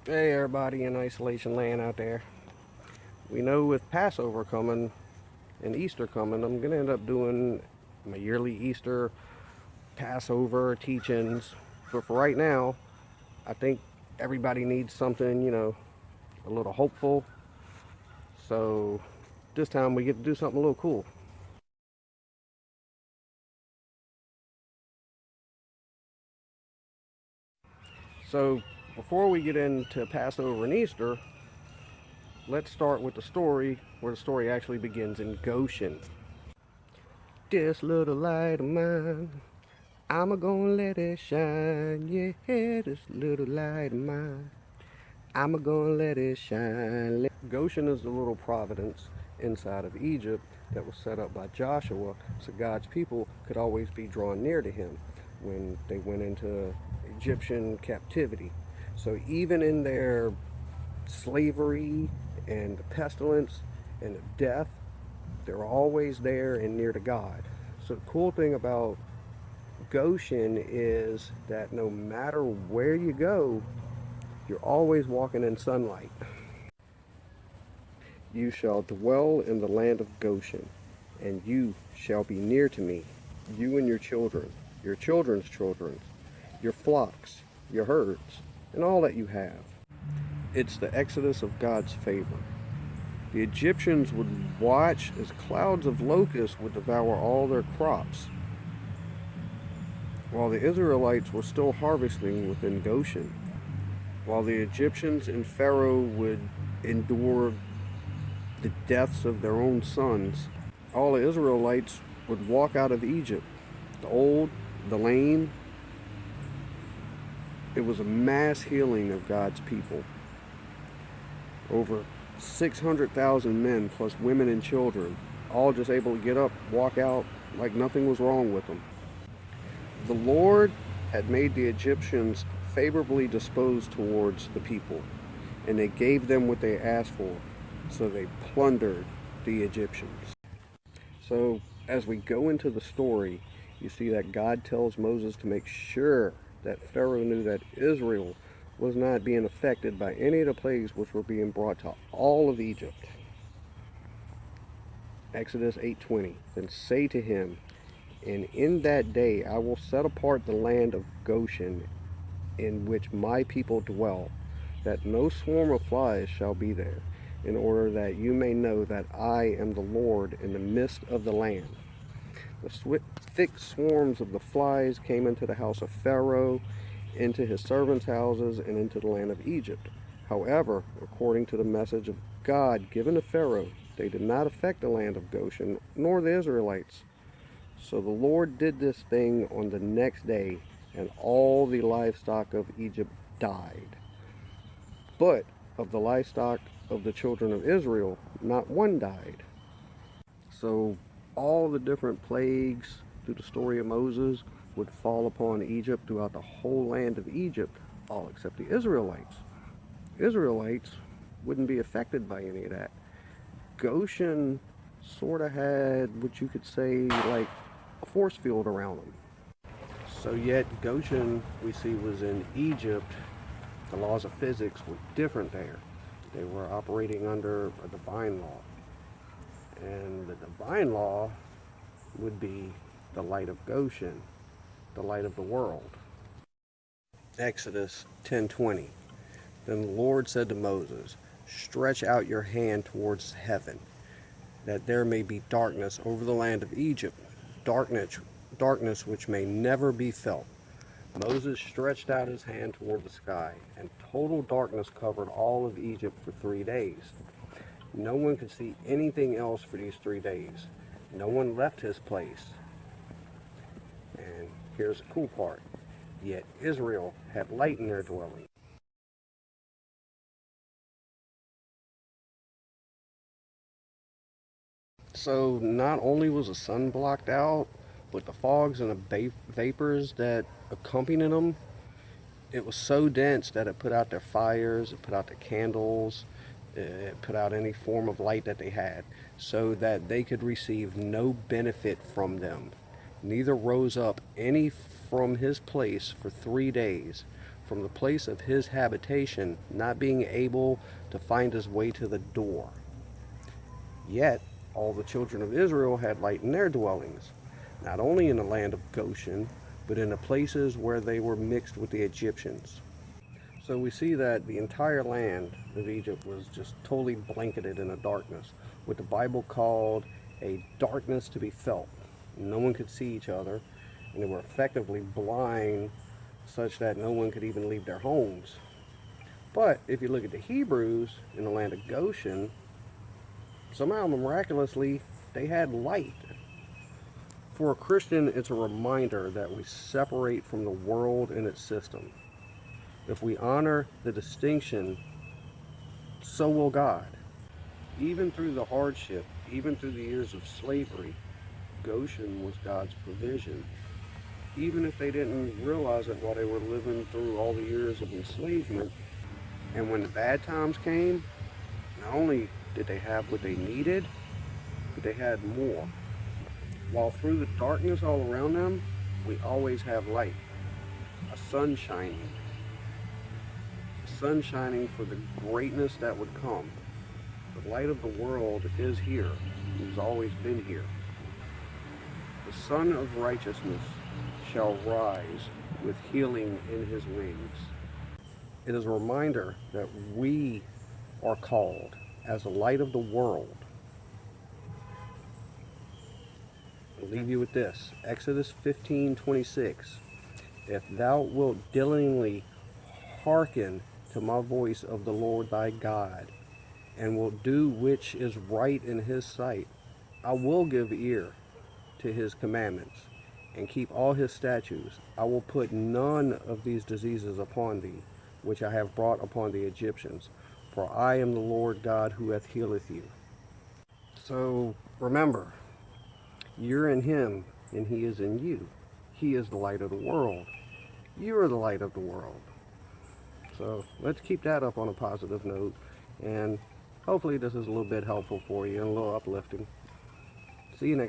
Hey everybody in isolation land out there. We know with Passover coming and Easter coming, I'm going to end up doing my yearly Easter Passover teachings. But for right now, I think everybody needs something, a little hopeful. So this time we get to do something a little cool. So before we get into Passover and Easter, let's start with the story where the story actually begins in Goshen. This little light of mine, I'm gonna let it shine, yeah, this little light of mine, I'm gonna let it shine. Goshen is the little providence inside of Egypt that was set up by Joshua so God's people could always be drawn near to him when they went into Egyptian captivity. So even in their slavery and the pestilence and the death, they're always there and near to God. So the cool thing about Goshen is that no matter where you go, you're always walking in sunlight. You shall dwell in the land of Goshen, and you shall be near to me, you and your children's children, your flocks, your herds, and all that you have. It's the exodus of God's favor. The Egyptians would watch as clouds of locusts would devour all their crops, while the Israelites were still harvesting within Goshen, while the Egyptians and Pharaoh would endure the deaths of their own sons. All the Israelites would walk out of Egypt, the old, the lame. It was a mass healing of God's people. Over 600,000 men plus women and children, all just able to get up, walk out like nothing was wrong with them. The Lord had made the Egyptians favorably disposed towards the people, and they gave them what they asked for, so they plundered the Egyptians. So as we go into the story, you see that God tells Moses to make sure that Pharaoh knew that Israel was not being affected by any of the plagues which were being brought to all of Egypt. Exodus 8:20. Then say to him, and in that day I will set apart the land of Goshen in which my people dwell, that no swarm of flies shall be there, in order that you may know that I am the Lord in the midst of the land. The thick swarms of the flies came into the house of Pharaoh, into his servants' houses, and into the land of Egypt. However, according to the message of God given to Pharaoh, they did not affect the land of Goshen, nor the Israelites. So the Lord did this thing on the next day, and all the livestock of Egypt died. But of the livestock of the children of Israel, not one died. So all the different plagues through the story of Moses would fall upon Egypt throughout the whole land of Egypt, all except the Israelites. Israelites wouldn't be affected by any of that. Goshen sort of had what you could say like a force field around them. So yet Goshen, we see, was in Egypt. The laws of physics were different there. They were operating under a divine law. And the divine law would be the light of Goshen, the light of the world. Exodus 10:20. Then the Lord said to Moses, stretch out your hand towards heaven, that there may be darkness over the land of Egypt, darkness which may never be felt. Moses stretched out his hand toward the sky, and total darkness covered all of Egypt for 3 days. No one could see anything else for these 3 days. No one left his place. And here's the cool part. Yet Israel had light in their dwelling. So not only was the sun blocked out, but the fogs and the vapors that accompanied them, it was so dense that it put out their fires, it put out the candles, it put out any form of light that they had, so that they could receive no benefit from them. Neither rose up any from his place for 3 days, from the place of his habitation, not being able to find his way to the door. Yet all the children of Israel had light in their dwellings, not only in the land of Goshen, but in the places where they were mixed with the Egyptians. So we see that the entire land of Egypt was just totally blanketed in a darkness, what the Bible called a darkness to be felt. No one could see each other, and they were effectively blind, such that no one could even leave their homes. But if you look at the Hebrews in the land of Goshen, somehow miraculously they had light. For a Christian, it's a reminder that we separate from the world and its system. If we honor the distinction, so will God. Even through the hardship, even through the years of slavery, Goshen was God's provision. Even if they didn't realize it while they were living through all the years of enslavement. And when the bad times came, not only did they have what they needed, but they had more. While through the darkness all around them, we always have light. A sun shining. A sun shining for the greatness that would come. The light of the world is here. It's always been here. The Son of Righteousness shall rise with healing in his wings. It is a reminder that we are called as the light of the world. I'll leave you with this. Exodus 15:26. If thou wilt diligently hearken to my voice of the Lord thy God, and wilt do which is right in his sight, I will give ear to his commandments, and keep all his statutes. I will put none of these diseases upon thee, which I have brought upon the Egyptians, for I am the Lord God who hath healeth you. So remember, you're in him, and he is in you. He is the light of the world. You are the light of the world. So let's keep that up on a positive note, and hopefully this is a little bit helpful for you and a little uplifting. See you next